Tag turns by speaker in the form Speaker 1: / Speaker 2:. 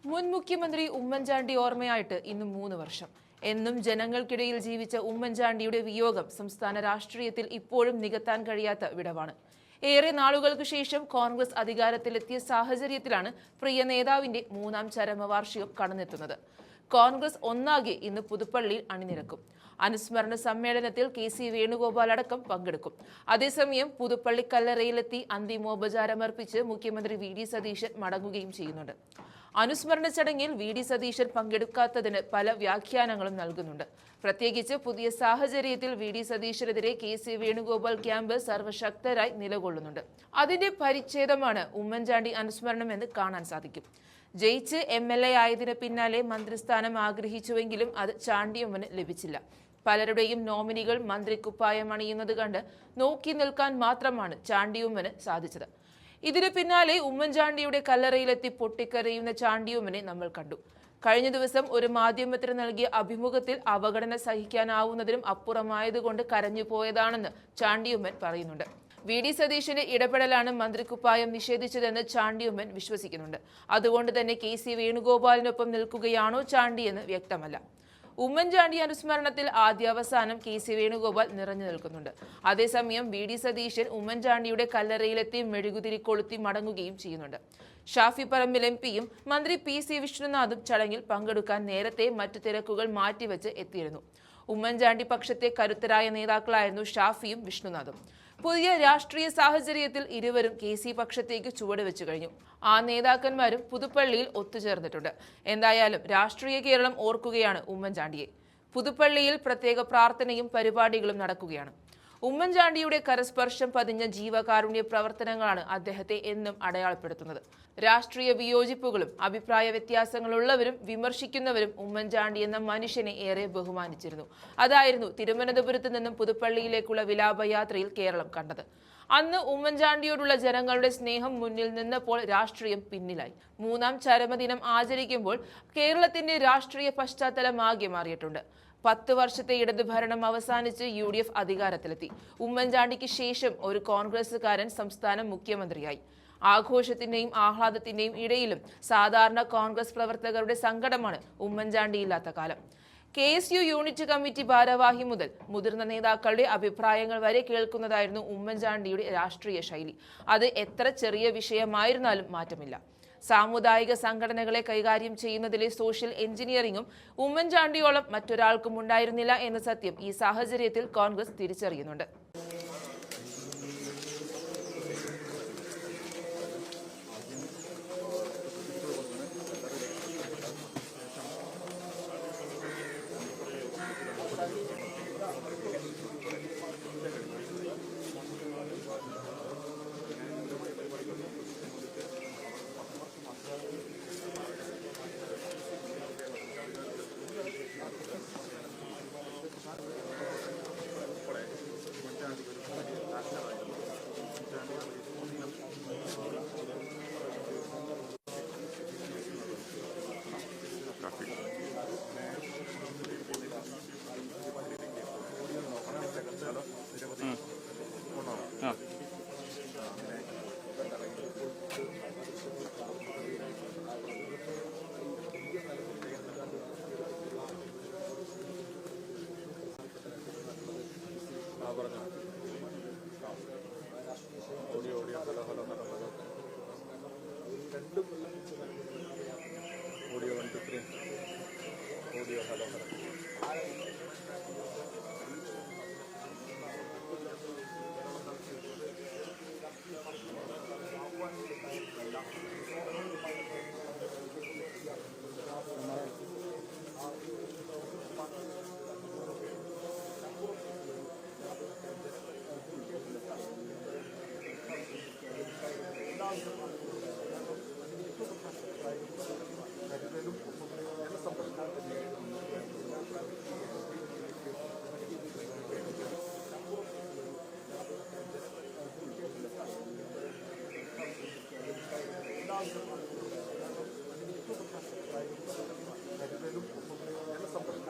Speaker 1: മുൻ മുഖ്യമന്ത്രി ഉമ്മൻചാണ്ടി ഓർമ്മയായിട്ട് ഇന്ന് 3 വർഷം. എന്നും ജനങ്ങൾക്കിടയിൽ ജീവിച്ച ഉമ്മൻചാണ്ടിയുടെ വിയോഗം സംസ്ഥാന രാഷ്ട്രീയത്തിൽ ഇപ്പോഴും നികത്താൻ കഴിയാത്ത വിടവാണ്. ഏറെ നാളുകൾക്ക് ശേഷം കോൺഗ്രസ് അധികാരത്തിലെത്തിയ സാഹചര്യത്തിലാണ് പ്രിയ നേതാവിന്റെ 3ാം ചരമവാർഷികം കടന്നെത്തുന്നത്. കോൺഗ്രസ് ഒന്നാകെ ഇന്ന് പുതുപ്പള്ളിയിൽ അണിനിരക്കും. അനുസ്മരണ സമ്മേളനത്തിൽ KC വേണുഗോപാൽ അടക്കം പങ്കെടുക്കും. അതേസമയം പുതുപ്പള്ളി കല്ലറയിലെത്തി അന്തിമോപചാരമർപ്പിച്ച് മുഖ്യമന്ത്രി VD സതീശൻ മടങ്ങുകയും ചെയ്യുന്നുണ്ട്. അനുസ്മരണ ചടങ്ങിൽ VD സതീശൻ പങ്കെടുക്കാത്തതിന് പല വ്യാഖ്യാനങ്ങളും നൽകുന്നുണ്ട്. പ്രത്യേകിച്ച് പുതിയ സാഹചര്യത്തിൽ VD സതീശനെതിരെ KC വേണുഗോപാൽ ക്യാമ്പ് സർവശക്തരായി നിലകൊള്ളുന്നുണ്ട്. അതിന്റെ പരിച്ഛേദമാണ് ഉമ്മൻചാണ്ടി അനുസ്മരണം എന്ന് കാണാൻ സാധിക്കും. ജയിച്ച് MLA ആയതിനു പിന്നാലെ മന്ത്രിസ്ഥാനം ആഗ്രഹിച്ചുവെങ്കിലും അത് ചാണ്ടിയുമ്മന് ലഭിച്ചില്ല. പലരുടെയും നോമിനികൾ മന്ത്രിക്കുപ്പായം അണിയുന്നത് കണ്ട് നോക്കി നിൽക്കാൻ മാത്രമാണ് ചാണ്ടിയുമ്മന് സാധിച്ചത്. ഇതിനു പിന്നാലെ ഉമ്മൻചാണ്ടിയുടെ കല്ലറയിലെത്തി പൊട്ടിക്കരയുന്ന ചാണ്ടിയുമ്മനെ നമ്മൾ കണ്ടു. കഴിഞ്ഞ ദിവസം ഒരു മാധ്യമത്തിന് നൽകിയ അഭിമുഖത്തിൽ അവഗണന സഹിക്കാനാവുന്നതിനും അപ്പുറമായതുകൊണ്ട് കരഞ്ഞുപോയതാണെന്ന് ചാണ്ടിയുമ്മൻ പറയുന്നുണ്ട്. VD സതീശന്റെ ഇടപെടലാണ് മന്ത്രിക്കുപ്പായം നിഷേധിച്ചതെന്ന് ചാണ്ടിയുമ്മൻ വിശ്വസിക്കുന്നുണ്ട്. അതുകൊണ്ട് തന്നെ KC വേണുഗോപാലിനൊപ്പം നിൽക്കുകയാണോ ചാണ്ടിയെന്ന് വ്യക്തമല്ല. ഉമ്മൻചാണ്ടി അനുസ്മരണത്തിൽ ആദ്യാവസാനം KC വേണുഗോപാൽ നിറഞ്ഞു നിൽക്കുന്നുണ്ട്. അതേസമയം VD സതീശൻ ഉമ്മൻചാണ്ടിയുടെ കല്ലറയിലെത്തി മെഴുകുതിരി കൊളുത്തി മടങ്ങുകയും ചെയ്യുന്നുണ്ട്. ഷാഫി പറമ്പിൽ MPയും മന്ത്രി PC വിഷ്ണുനാഥും ചടങ്ങിൽ പങ്കെടുക്കാൻ നേരത്തെ മറ്റു തിരക്കുകൾ മാറ്റിവെച്ച് എത്തിയിരുന്നു. ഉമ്മൻചാണ്ടി പക്ഷത്തെ കരുത്തരായ നേതാക്കളായിരുന്നു ഷാഫിയും വിഷ്ണുനാഥും. പുതിയ രാഷ്ട്രീയ സാഹചര്യത്തിൽ ഇരുവരും KC പക്ഷത്തേക്ക് ചുവടുവെച്ചു കഴിഞ്ഞു. ആ നേതാക്കന്മാരും പുതുപ്പള്ളിയിൽ ഒത്തുചേർന്നിട്ടുണ്ട്. എന്തായാലും രാഷ്ട്രീയ കേരളം ഓർക്കുകയാണ് ഉമ്മൻചാണ്ടിയെ. പുതുപ്പള്ളിയിൽ പ്രത്യേക പ്രാർത്ഥനയും പരിപാടികളും നടക്കുകയാണ്. ഉമ്മൻചാണ്ടിയുടെ കരസ്പർശം പതിഞ്ഞ ജീവകാരുണ്യ പ്രവർത്തനങ്ങളാണ് അദ്ദേഹത്തെ എന്നും അടയാളപ്പെടുത്തുന്നത്. രാഷ്ട്രീയ വിയോജിപ്പുകളും അഭിപ്രായ വ്യത്യാസങ്ങളുള്ളവരും വിമർശിക്കുന്നവരും ഉമ്മൻചാണ്ടി എന്ന മനുഷ്യനെ ഏറെ ബഹുമാനിച്ചിരുന്നു. അതായിരുന്നു തിരുവനന്തപുരത്ത് നിന്നും പുതുപ്പള്ളിയിലേക്കുള്ള വിലാപയാത്രയിൽ കേരളം കണ്ടത്. അന്ന് ഉമ്മൻചാണ്ടിയോടുള്ള ജനങ്ങളുടെ സ്നേഹം മുന്നിൽ നിന്നപ്പോൾ രാഷ്ട്രീയം പിന്നിലായി. 3ാം ചരമദിനം ആചരിക്കുമ്പോൾ കേരളത്തിന്റെ രാഷ്ട്രീയ പശ്ചാത്തലമാകെ മാറിയിട്ടുണ്ട്. 10 വർഷത്തെ ഇടത് ഭരണം അവസാനിച്ച് UDF അധികാരത്തിലെത്തി. ഉമ്മൻചാണ്ടിക്ക് ശേഷം ഒരു കോൺഗ്രസുകാരൻ സംസ്ഥാന മുഖ്യമന്ത്രിയായി. ആഘോഷത്തിന്റെയും ആഹ്ലാദത്തിന്റെയും ഇടയിലും സാധാരണ കോൺഗ്രസ് പ്രവർത്തകരുടെ സങ്കടമാണ് ഉമ്മൻചാണ്ടിയില്ലാത്ത കാലം. KSU യൂണിറ്റ് കമ്മിറ്റി ഭാരവാഹി മുതൽ മുതിർന്ന നേതാക്കളുടെ അഭിപ്രായങ്ങൾ വരെ കേൾക്കുന്നതായിരുന്നു ഉമ്മൻചാണ്ടിയുടെ രാഷ്ട്രീയ ശൈലി. അത് എത്ര ചെറിയ വിഷയമായിരുന്നാലും മാറ്റമില്ല. സാമുദായിക സംഘടനകളെ കൈകാര്യം ചെയ്യുന്നതിലെ സോഷ്യൽ എഞ്ചിനീയറിംഗും ഉമ്മൻചാണ്ടിയോളം മറ്റൊരാൾക്കും ഉണ്ടായിരുന്നില്ല എന്ന സത്യം ഈ സാഹചര്യത്തിൽ കോൺഗ്രസ് തിരിച്ചറിയുന്നുണ്ട്.